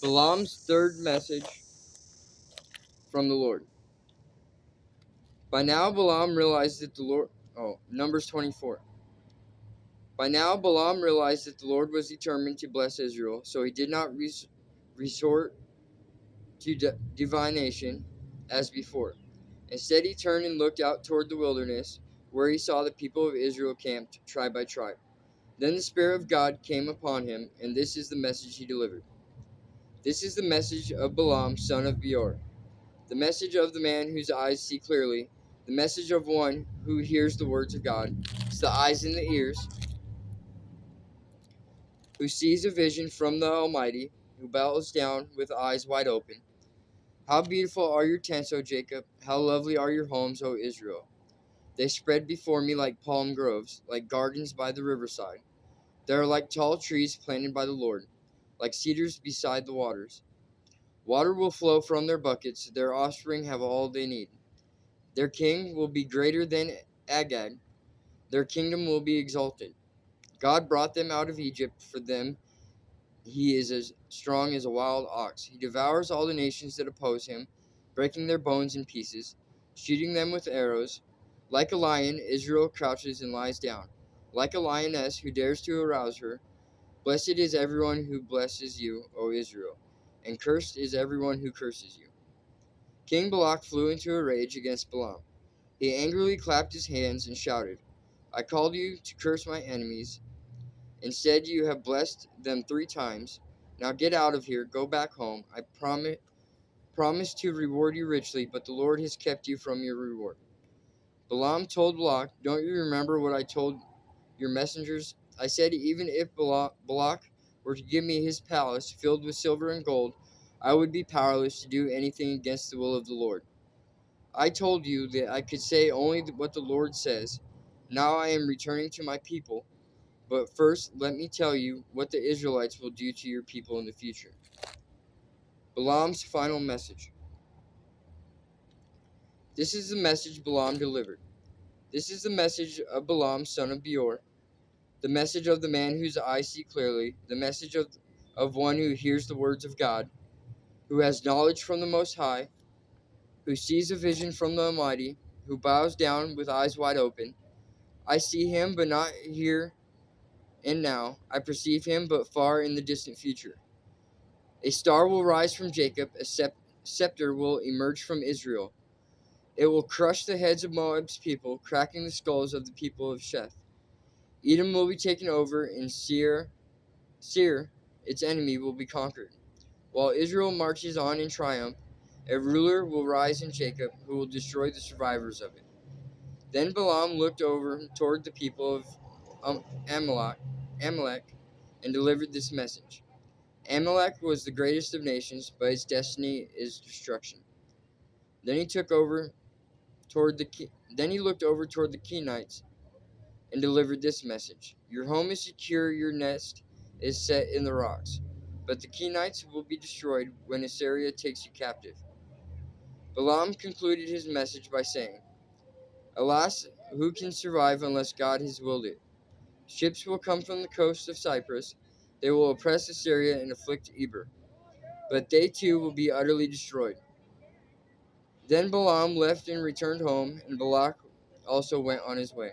Balaam's third message from the Lord. By now Balaam realized that the Lord... Numbers 24. By now Balaam realized that the Lord was determined to bless Israel, so he did not resort to divination as before. Instead he turned and looked out toward the wilderness, where he saw the people of Israel camped, tribe by tribe. Then the Spirit of God came upon him, and this is the message he delivered. This is the message of Balaam, son of Beor, the message of the man whose eyes see clearly, the message of one who hears the words of God. It's the eyes and the ears, who sees a vision from the Almighty, who bows down with eyes wide open. How beautiful are your tents, O Jacob! How lovely are your homes, O Israel! They spread before me like palm groves, like gardens by the riverside. They are like tall trees planted by the Lord, like cedars beside the waters. Water will flow from their buckets. Their offspring have all they need. Their king will be greater than Agag. Their kingdom will be exalted. God brought them out of Egypt. For them he is as strong as a wild ox. He devours all the nations that oppose him, breaking their bones in pieces, shooting them with arrows. Like a lion, Israel crouches and lies down. Like a lioness who dares to arouse her. Blessed is everyone who blesses you, O Israel, and cursed is everyone who curses you. King Balak flew into a rage against Balaam. He angrily clapped his hands and shouted, I called you to curse my enemies. Instead, you have blessed them 3 times. Now get out of here, go back home. I promised to reward you richly, but the Lord has kept you from your reward. Balaam told Balak, Don't you remember what I told your messengers? I said, even if Balak were to give me his palace filled with silver and gold, I would be powerless to do anything against the will of the Lord. I told you that I could say only what the Lord says. Now I am returning to my people. But first, let me tell you what the Israelites will do to your people in the future. Balaam's final message. This is the message Balaam delivered. This is the message of Balaam, son of Beor, the message of the man whose eyes see clearly, the message of one who hears the words of God, who has knowledge from the Most High, who sees a vision from the Almighty, who bows down with eyes wide open. I see him, but not here and now. I perceive him, but far in the distant future. A star will rise from Jacob, a scepter will emerge from Israel. It will crush the heads of Moab's people, cracking the skulls of the people of Sheth. Edom will be taken over, and Seir, its enemy, will be conquered. While Israel marches on in triumph, a ruler will rise in Jacob who will destroy the survivors of it. Then Balaam looked over toward the people of Amalek, and delivered this message. Amalek was the greatest of nations, but its destiny is destruction. Then he looked over toward the Kenites and delivered this message. Your home is secure, your nest is set in the rocks. But the Kenites will be destroyed when Assyria takes you captive. Balaam concluded his message by saying, Alas, who can survive unless God has willed it? Ships will come from the coast of Cyprus. They will oppress Assyria and afflict Eber. But they too will be utterly destroyed. Then Balaam left and returned home, and Balak also went on his way.